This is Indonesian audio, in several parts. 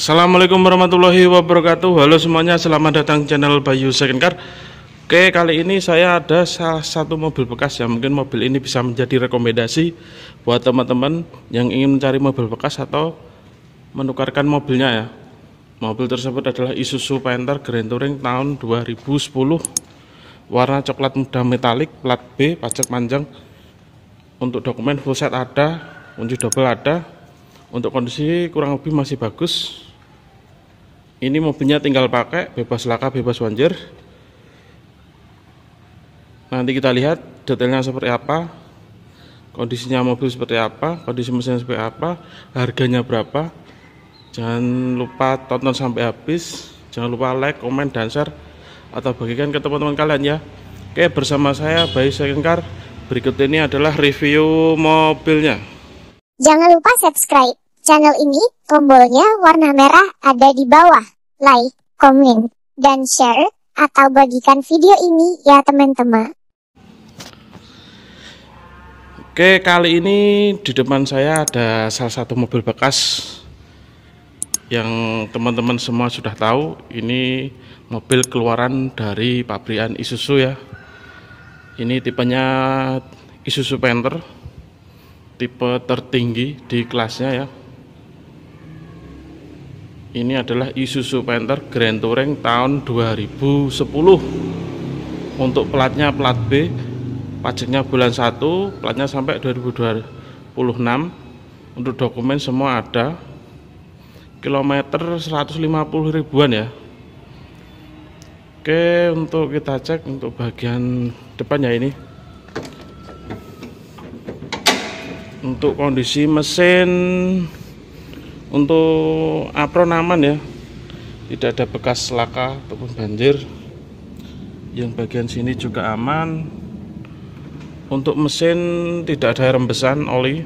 Assalamualaikum warahmatullahi wabarakatuh. Halo semuanya, selamat datang channel Bayu Second Car. Oke, kali ini saya ada salah satu mobil bekas ya. Mungkin mobil ini bisa menjadi rekomendasi buat teman-teman yang ingin mencari mobil bekas atau menukarkan mobilnya ya. Mobil tersebut adalah Isuzu Panther Grand Touring tahun 2010, warna coklat muda metalik, plat B, pajak panjang. Untuk dokumen full set ada, kunci double ada. Untuk kondisi kurang lebih masih bagus. Ini mobilnya tinggal pakai, bebas laka, bebas banjir. Nanti kita lihat detailnya seperti apa, kondisinya mobil seperti apa, kondisi mesinnya seperti apa, harganya berapa. Jangan lupa tonton sampai habis. Jangan lupa like, komen, dan share, atau bagikan ke teman-teman kalian ya. Oke, bersama saya Bayu Second Car. Berikut ini adalah review mobilnya. Jangan lupa subscribe channel ini, tombolnya warna merah ada di bawah. Like, komen, dan share, atau bagikan video ini ya teman-teman. Oke, kali ini di depan saya ada salah satu mobil bekas yang teman-teman semua sudah tahu. Ini mobil keluaran dari pabrikan Isuzu ya. Ini tipenya Isuzu Panther, tipe tertinggi di kelasnya ya. Ini adalah Isuzu Panther Grand Touring tahun 2010. Untuk platnya plat B, pajaknya bulan 1, platnya sampai 2026. Untuk dokumen semua ada. Kilometer 150 ribuan ya. Oke, untuk kita cek untuk bagian depannya ini. Untuk kondisi mesin, untuk apron aman ya, tidak ada bekas laka ataupun banjir. Yang bagian sini juga aman. Untuk mesin tidak ada rembesan oli.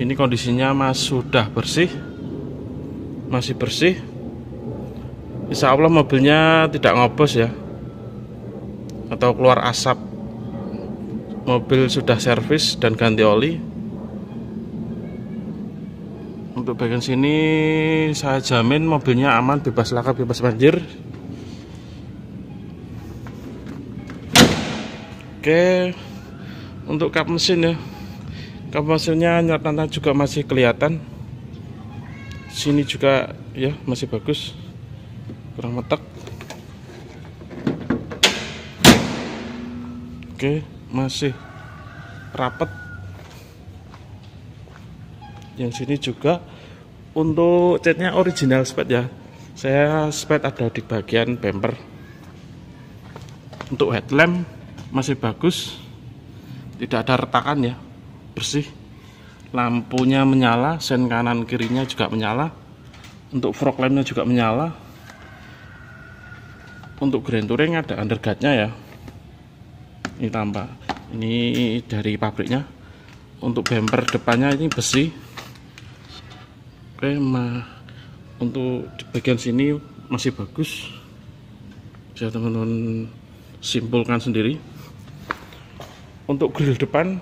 Ini kondisinya sudah bersih, masih bersih. Insya Allah mobilnya tidak ngobos ya, atau keluar asap. Mobil sudah servis dan ganti oli. Untuk bagian sini saya jamin mobilnya aman, bebas laka, bebas banjir. Oke, untuk kap mesin ya, kap mesinnya nyata juga masih kelihatan. Sini juga ya masih bagus, kurang metek. Oke, masih rapet. Yang sini juga untuk catnya original spade ya. Saya spade ada di bagian bumper. Untuk headlamp masih bagus, tidak ada retakan ya, bersih. Lampunya menyala, sen kanan kirinya juga menyala. Untuk fog lampnya juga menyala. Untuk Grand Touring ada underguardnya ya. Ini tambah, ini dari pabriknya. Untuk bumper depannya ini besi. Oke, untuk di bagian sini masih bagus, bisa teman-teman simpulkan sendiri. Untuk grill depan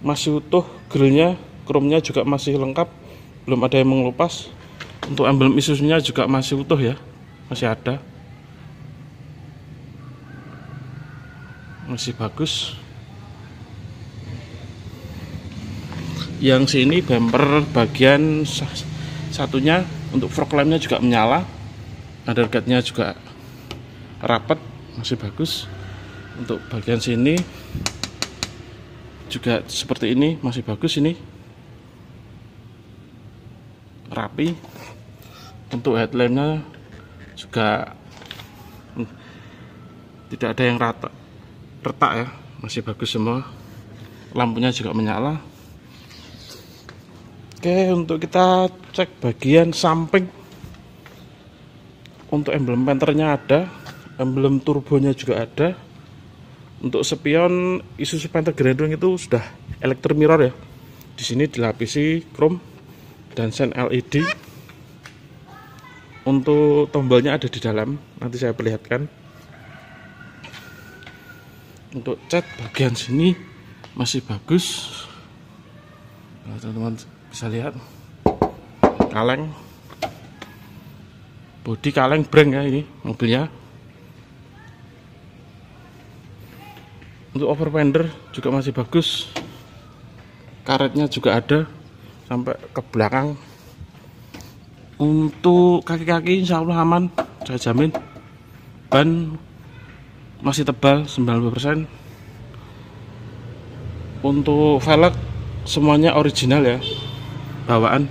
masih utuh, grillnya, chrome-nya juga masih lengkap, belum ada yang mengelupas. Untuk emblem Isuzu-nya juga masih utuh ya, masih ada, masih bagus. Yang sini bumper bagian satunya untuk fog lampnya juga menyala, underguardnya juga rapat, masih bagus. Untuk bagian sini juga seperti ini, masih bagus, ini rapi. Untuk headlampnya juga tidak ada yang retak ya, masih bagus semua. Lampunya juga menyala. Oke, untuk kita cek bagian samping. Untuk emblem Panthernya ada, emblem turbonya juga ada. Untuk spion Isuzu Panther Grand Touring itu sudah electric mirror ya. Di sini dilapisi chrome dan sen LED. Untuk tombolnya ada di dalam, nanti saya perlihatkan. Untuk cat bagian sini masih bagus. Nah, teman-teman bisa lihat kaleng bodi kaleng breng ya ini mobilnya. Untuk over fender juga masih bagus, karetnya juga ada sampai ke belakang. Untuk kaki-kaki insya Allah aman, saya jamin. Ban masih tebal 90%. Untuk velg semuanya original ya, bawaan.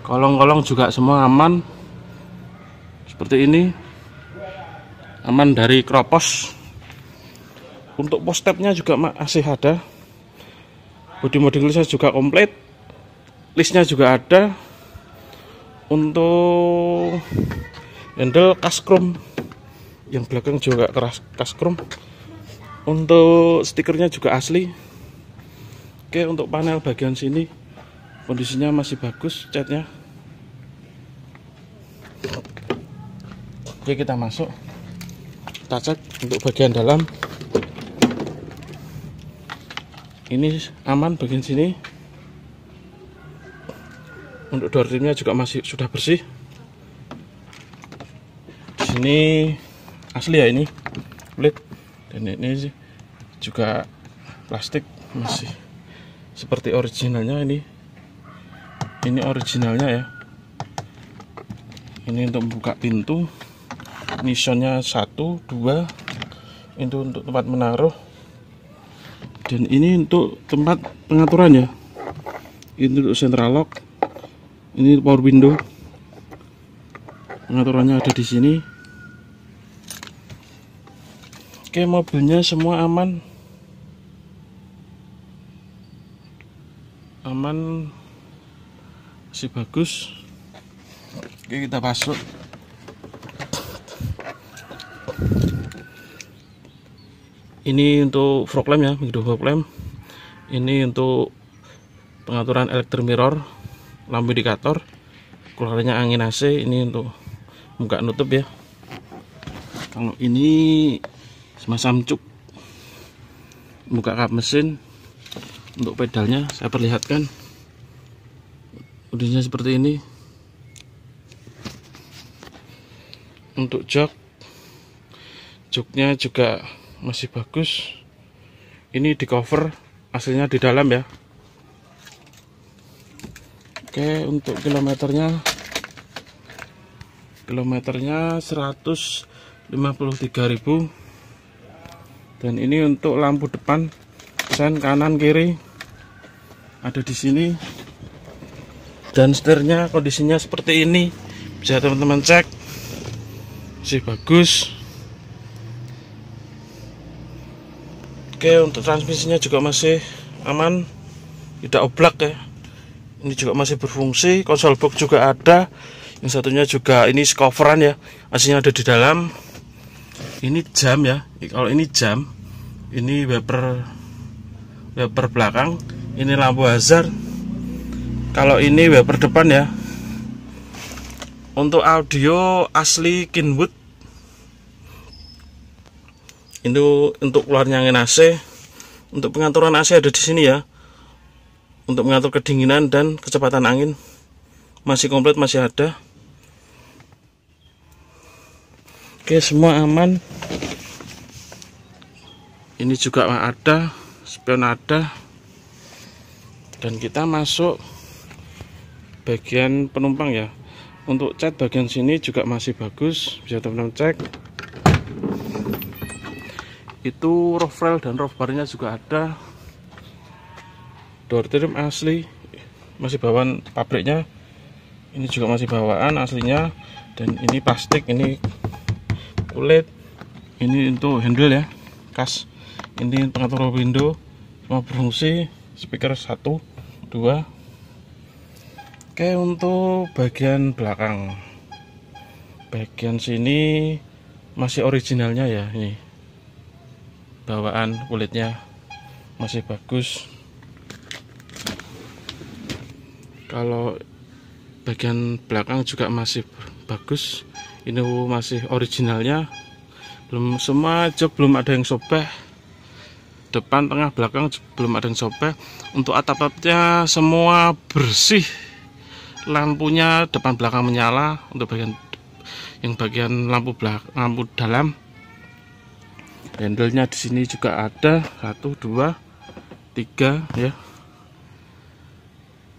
Kolong-kolong juga semua aman, seperti ini, aman dari kropos. Untuk post stepnya juga masih ada, body modding listnya juga komplit, listnya juga ada. Untuk handle kas chrome, yang belakang juga keras kas chrome. Untuk stikernya juga asli. Oke, untuk panel bagian sini kondisinya masih bagus, catnya. Oke, kita masuk, kita cek untuk bagian dalam. Ini aman bagian sini. Untuk door trimnya juga masih sudah bersih. Di sini asli ya ini kulit, dan ini juga plastik masih seperti originalnya. Ini originalnya ya. Ini untuk membuka pintu. Ini soundnya 1, 2. Itu untuk tempat menaruh. Dan ini untuk tempat pengaturan ya. Ini untuk central lock. Ini power window. Pengaturannya ada di sini. Oke, mobilnya semua aman. Aman, masih bagus. Oke, kita masuk. Ini untuk fog lamp ya, micro fog lamp. Ini untuk pengaturan electric mirror, lampu indikator, keluarnya angin AC. Ini untuk buka nutup ya. Kalau ini semacam cuk, buka kap mesin. Untuk pedalnya saya perlihatkan, kondisinya seperti ini. Untuk joknya juga masih bagus. Ini di cover, aslinya di dalam ya. Oke, untuk kilometernya 153.000. Dan ini untuk lampu depan, sen kanan kiri ada di sini. Dan setirnya kondisinya seperti ini, bisa teman-teman cek, masih bagus. Oke, untuk transmisinya juga masih aman, tidak oblak ya. Ini juga masih berfungsi. Konsol box juga ada. Yang satunya juga ini coveran ya, aslinya ada di dalam. Ini jam ya. Kalau ini jam, ini wiper belakang. Ini lampu hazard. Kalau ini wiper depan ya. Untuk audio asli Kenwood. Itu untuk keluarnya angin AC. Untuk pengaturan AC ada di sini ya. Untuk mengatur kedinginan dan kecepatan angin masih komplit, masih ada. Oke, semua aman. Ini juga ada, spion ada. Dan kita masuk bagian penumpang ya. Untuk cat bagian sini juga masih bagus, bisa teman-teman cek. Itu roof rail dan roof barnya juga ada. Door trim asli, masih bawaan pabriknya. Ini juga masih bawaan aslinya. Dan ini plastik, ini kulit. Ini untuk handle ya, kas. Ini pengatur window, semua berfungsi. Speaker 1, 2. Oke, untuk bagian belakang, bagian sini masih originalnya ya. Ini bawaan kulitnya masih bagus. Kalau bagian belakang juga masih bagus. Ini masih originalnya. Belum semua jok, belum ada yang sobek. Depan, tengah, belakang belum ada yang sobek. Untuk atap-atapnya semua bersih. Lampunya depan belakang menyala. Untuk bagian yang bagian lampu dalam. Handle-nya di sini juga ada 1, 2, 3 ya.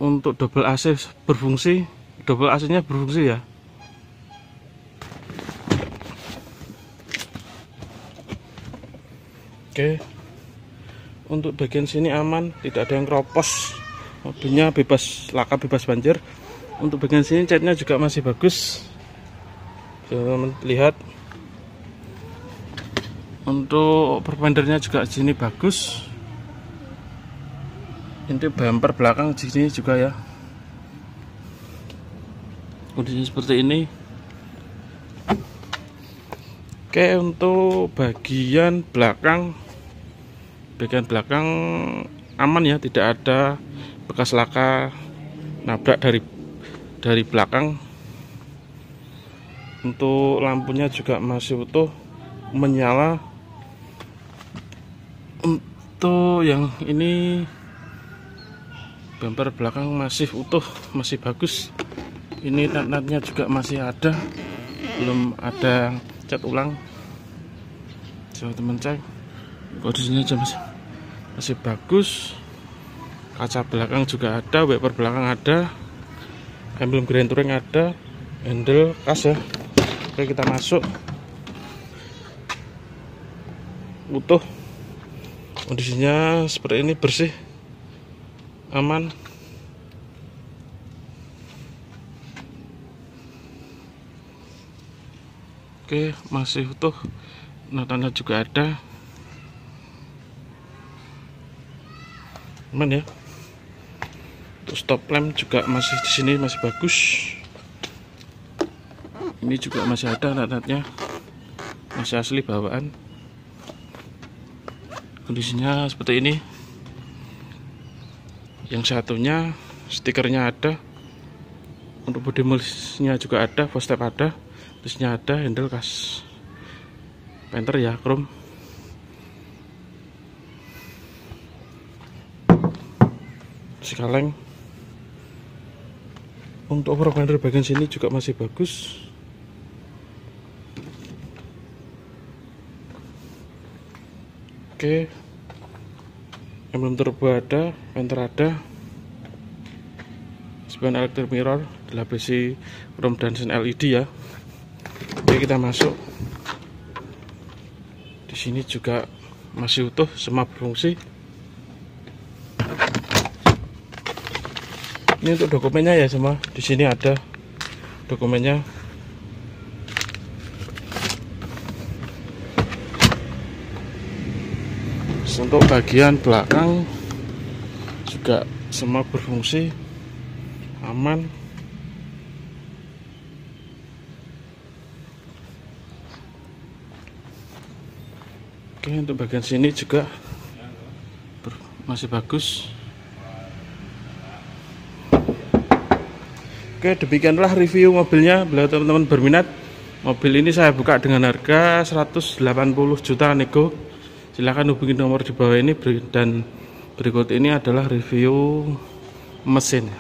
Untuk double AC berfungsi, double AC-nya berfungsi ya. Oke. Untuk bagian sini aman, tidak ada yang keropos. Mobilnya bebas laka, bebas banjir. Untuk bagian sini catnya juga masih bagus. Teman-teman lihat. Untuk perpendernya juga di sini bagus. Ini bumper belakang di sini juga ya. Kondisi seperti ini. Oke, untuk bagian belakang aman ya, tidak ada bekas laka nabrak dari belakang. Untuk lampunya juga masih utuh, menyala. Untuk yang ini bumper belakang masih utuh, masih bagus. Ini nat-natnya juga masih ada, belum ada cat ulang. Coba teman cek, kondisinya masih bagus. Kaca belakang juga ada, wiper belakang ada, emblem Grand Touring ada, handle kas ya. Oke, kita masuk. Utuh. Kondisinya seperti ini, bersih, aman. Oke, masih utuh. Notanya juga ada. Aman ya. Untuk stop lamp juga masih di sini, masih bagus. Ini juga masih ada notanya. Masih asli bawaan. Kondisinya seperti ini. Yang satunya stikernya ada. Untuk bodi mulesnya juga ada, footstep ada, terusnya ada, handle kas penter ya, chrome. Kaleng. Untuk overfender bagian sini juga masih bagus. Oke, emblem turbo ada, penter ada, spion electric mirror, dilapisi chrome dan sen LED ya. Oke, kita masuk. Di sini juga masih utuh, semua berfungsi. Ini untuk dokumennya ya semua. Di sini ada dokumennya. Untuk bagian belakang juga semua berfungsi, aman. Oke, untuk bagian sini juga masih bagus. Oke, demikianlah review mobilnya. Bila teman-teman berminat, mobil ini saya buka dengan harga 180 juta nego. Silahkan hubungi nomor di bawah ini. Dan berikut ini adalah review mesin.